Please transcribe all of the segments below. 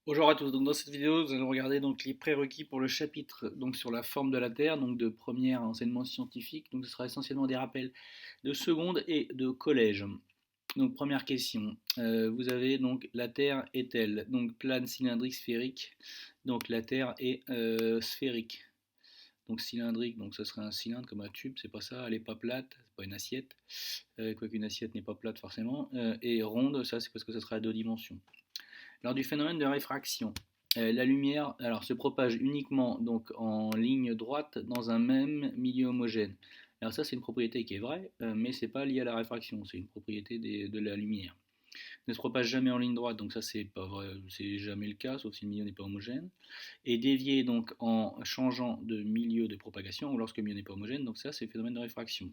Bonjour à tous, donc dans cette vidéo nous allons regarder donc les prérequis pour le chapitre donc sur la forme de la Terre, donc de première enseignement scientifique, donc ce sera essentiellement des rappels de seconde et de collège. Donc première question, vous avez donc la Terre est-elle donc plane, cylindrique, sphérique? Donc la Terre est sphérique. Donc cylindrique, donc ce serait un cylindre comme un tube, c'est pas ça, elle est pas plate, c'est pas une assiette, quoique une assiette n'est pas plate forcément, et ronde, ça c'est parce que ce sera à deux dimensions. Lors du phénomène de réfraction, la lumière se propage uniquement donc en ligne droite dans un même milieu homogène. Alors ça c'est une propriété qui est vraie, mais c'est pas lié à la réfraction, c'est une propriété de la lumière. Ne se propage jamais en ligne droite, donc ça c'est pas vrai, c'est jamais le cas, sauf si le milieu n'est pas homogène. Et dévier donc en changeant de milieu de propagation, ou lorsque le milieu n'est pas homogène, donc ça c'est le phénomène de réfraction.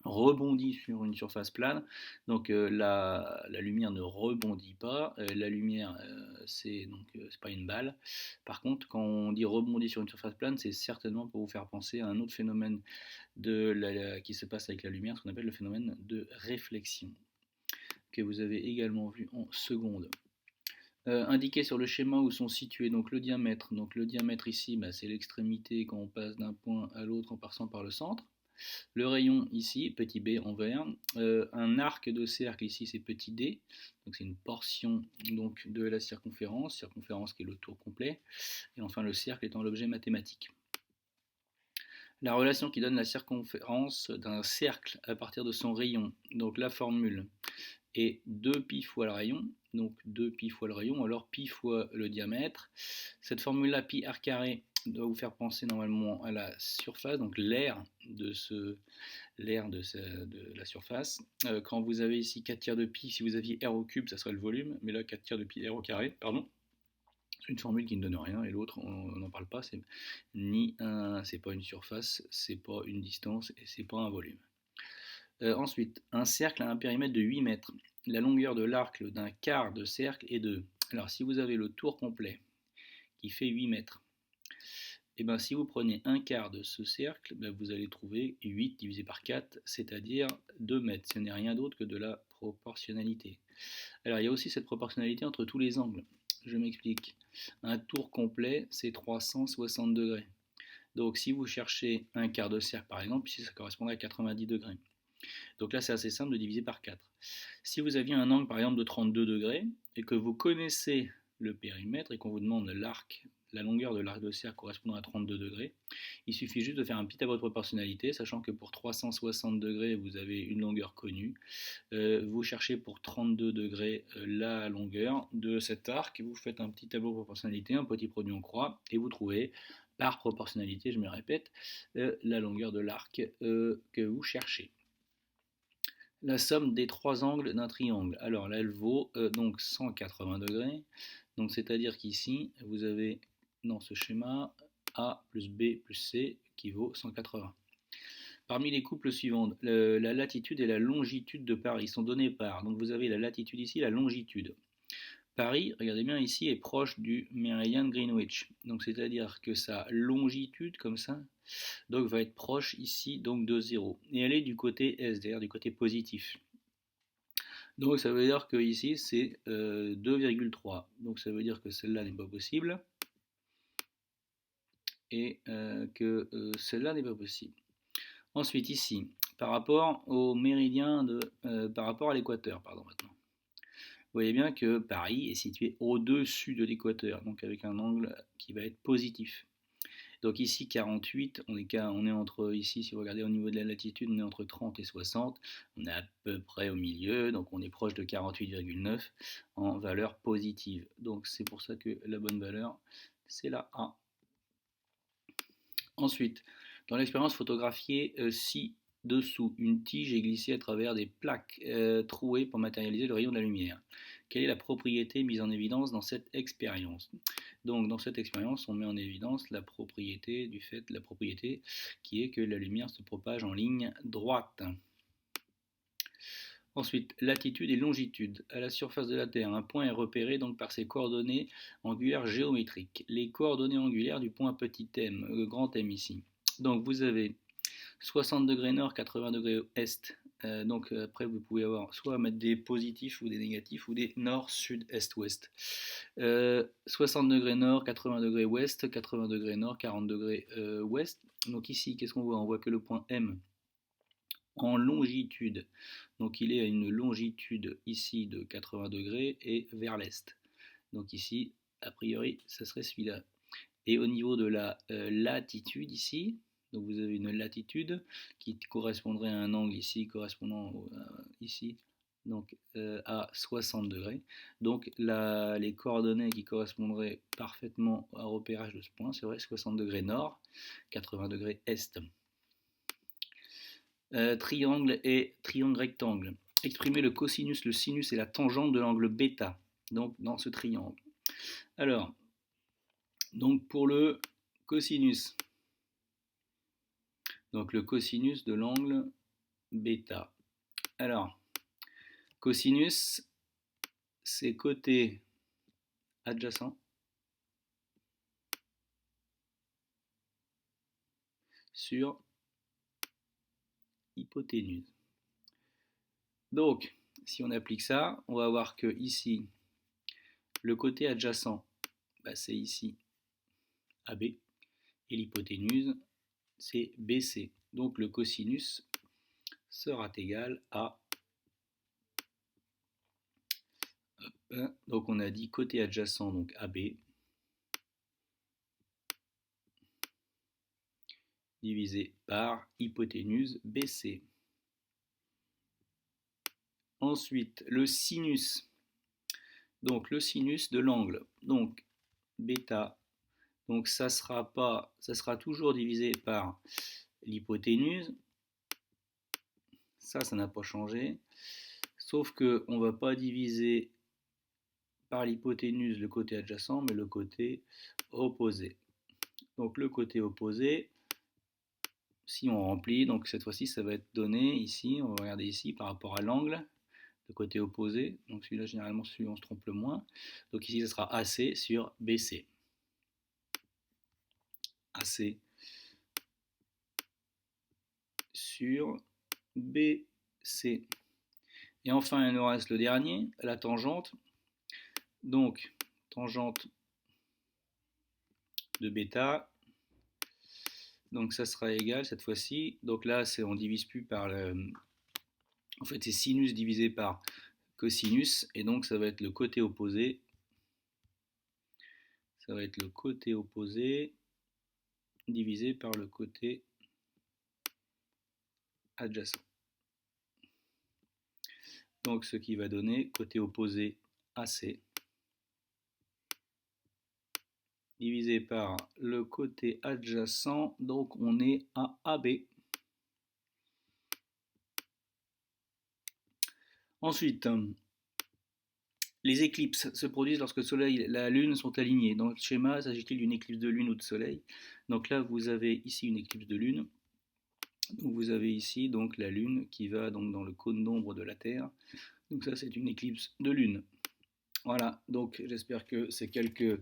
Rebondit sur une surface plane. Donc la lumière ne rebondit pas. La lumière, c'est pas une balle. Par contre, quand on dit rebondit sur une surface plane, c'est certainement pour vous faire penser à un autre phénomène qui se passe avec la lumière, ce qu'on appelle le phénomène de réflexion, que vous avez également vu en seconde. Indiqué sur le schéma où sont situés donc le diamètre. Donc le diamètre ici, c'est l'extrémité quand on passe d'un point à l'autre en passant par le centre. Le rayon ici, petit b en vert, un arc de cercle ici c'est petit d, donc c'est une portion donc, de la circonférence qui est le tour complet, et enfin le cercle étant l'objet mathématique. La relation qui donne la circonférence d'un cercle à partir de son rayon, donc la formule est 2π fois le rayon, donc 2π fois le rayon, alors pi fois le diamètre. Cette formule-là, pi r carré, doit vous faire penser normalement à la surface, donc l'air de la surface. Quand vous avez ici 4 tiers de pi, si vous aviez r au cube, ça serait le volume, mais là 4 tiers de pi r au carré, pardon. C'est une formule qui ne donne rien, et l'autre, on n'en parle pas, c'est pas une surface, c'est pas une distance, et c'est pas un volume. Ensuite, un cercle a un périmètre de 8 mètres. La longueur de l'arc d'un quart de cercle est de... Alors, si vous avez le tour complet qui fait 8 mètres, et bien si vous prenez un quart de ce cercle, vous allez trouver 8 divisé par 4, c'est-à-dire 2 mètres. Ce n'est rien d'autre que de la proportionnalité. Alors, il y a aussi cette proportionnalité entre tous les angles. Je m'explique. Un tour complet, c'est 360 degrés. Donc, si vous cherchez un quart de cercle, par exemple, ici, ça correspondrait à 90 degrés. Donc là, c'est assez simple de diviser par 4. Si vous aviez un angle, par exemple, de 32 degrés, et que vous connaissez le périmètre, et qu'on vous demande la longueur de l'arc de cercle correspondant à 32 degrés, il suffit juste de faire un petit tableau de proportionnalité, sachant que pour 360 degrés, vous avez une longueur connue. Vous cherchez pour 32 degrés la longueur de cet arc, vous faites un petit tableau de proportionnalité, un petit produit en croix, et vous trouvez par proportionnalité, je me répète, la longueur de l'arc que vous cherchez. La somme des trois angles d'un triangle. Alors là, elle vaut donc 180 degrés. Donc c'est-à-dire qu'ici, vous avez dans ce schéma A plus B plus C qui vaut 180. Parmi les couples suivants, la latitude et la longitude de Paris sont données par, donc vous avez la latitude ici, la longitude. Paris, regardez bien ici, est proche du méridien de Greenwich. Donc c'est-à-dire que sa longitude, comme ça, donc va être proche ici donc de 0. Et elle est du côté S, c'est-à-dire du côté positif. Donc ça veut dire que ici c'est 2,3. Donc ça veut dire que celle-là n'est pas possible et que celle-là n'est pas possible. Ensuite ici, par rapport au méridien par rapport à l'équateur, pardon maintenant. Vous voyez bien que Paris est situé au-dessus de l'équateur, donc avec un angle qui va être positif. Donc ici 48, on est entre, ici si vous regardez au niveau de la latitude, on est entre 30 et 60, on est à peu près au milieu, donc on est proche de 48,9 en valeur positive. Donc c'est pour ça que la bonne valeur, c'est la A. Ensuite, dans l'expérience photographiée ci-dessous, une tige est glissée à travers des plaques trouées pour matérialiser le rayon de la lumière. Quelle est la propriété mise en évidence dans cette expérience? Donc dans cette expérience, on met en évidence la propriété qui est que la lumière se propage en ligne droite. Ensuite, latitude et longitude. À la surface de la Terre, un point est repéré donc par ses coordonnées angulaires géométriques. Les coordonnées angulaires du point petit m, grand M ici. Donc vous avez 60 degrés nord, 80 degrés est Donc après, vous pouvez avoir soit mettre des positifs ou des négatifs ou des nord, sud, est, ouest. 60 degrés nord, 80 degrés ouest, 80 degrés nord, 40 degrés ouest. Donc ici, qu'est-ce qu'on voit? On voit que le point M en longitude. Donc il est à une longitude ici de 80 degrés et vers l'est. Donc ici, a priori, ce serait celui-là. Et au niveau de la latitude ici, donc vous avez une latitude qui correspondrait à un angle ici correspondant ici donc à 60 degrés. Donc les coordonnées qui correspondraient parfaitement au repérage de ce point seraient 60 degrés nord, 80 degrés est. Triangle et triangle rectangle. Exprimer le cosinus, le sinus et la tangente de l'angle β, donc dans ce triangle. Alors, donc pour le cosinus, donc le cosinus de l'angle β. Alors, cosinus, c'est côté adjacent sur hypoténuse. Donc, si on applique ça, on va voir que ici, le côté adjacent, bah, c'est ici AB, et l'hypoténuse, c'est BC. Donc le cosinus sera égal à, donc on a dit côté adjacent, donc AB, divisé par hypoténuse BC. Ensuite, le sinus. Donc le sinus de l'angle. Donc β. Donc ça sera toujours divisé par l'hypoténuse. Ça n'a pas changé. Sauf qu'on ne va pas diviser par l'hypoténuse le côté adjacent, mais le côté opposé. Donc le côté opposé, si on remplit, donc cette fois-ci ça va être donné ici, on va regarder ici par rapport à l'angle, le côté opposé, donc celui-là généralement celui on se trompe le moins, donc ici ça sera AC sur BC. AC sur BC. Et enfin il nous reste le dernier, la tangente, donc tangente de β. Donc ça sera égal cette fois-ci. Donc là, on divise plus par le. En fait, c'est sinus divisé par cosinus. Et donc ça va être le côté opposé. Ça va être le côté opposé divisé par le côté adjacent. Donc ce qui va donner côté opposé AC divisé par le côté adjacent. Donc on est à AB. Ensuite, les éclipses se produisent lorsque le Soleil et la Lune sont alignés. Dans le schéma, s'agit-il d'une éclipse de Lune ou de Soleil? Donc là, vous avez ici une éclipse de Lune. Donc vous avez ici donc la Lune qui va donc dans le cône d'ombre de la Terre. Donc ça, c'est une éclipse de Lune. Voilà, donc j'espère que ces quelques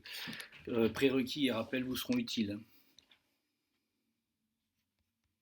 prérequis et rappels vous seront utiles.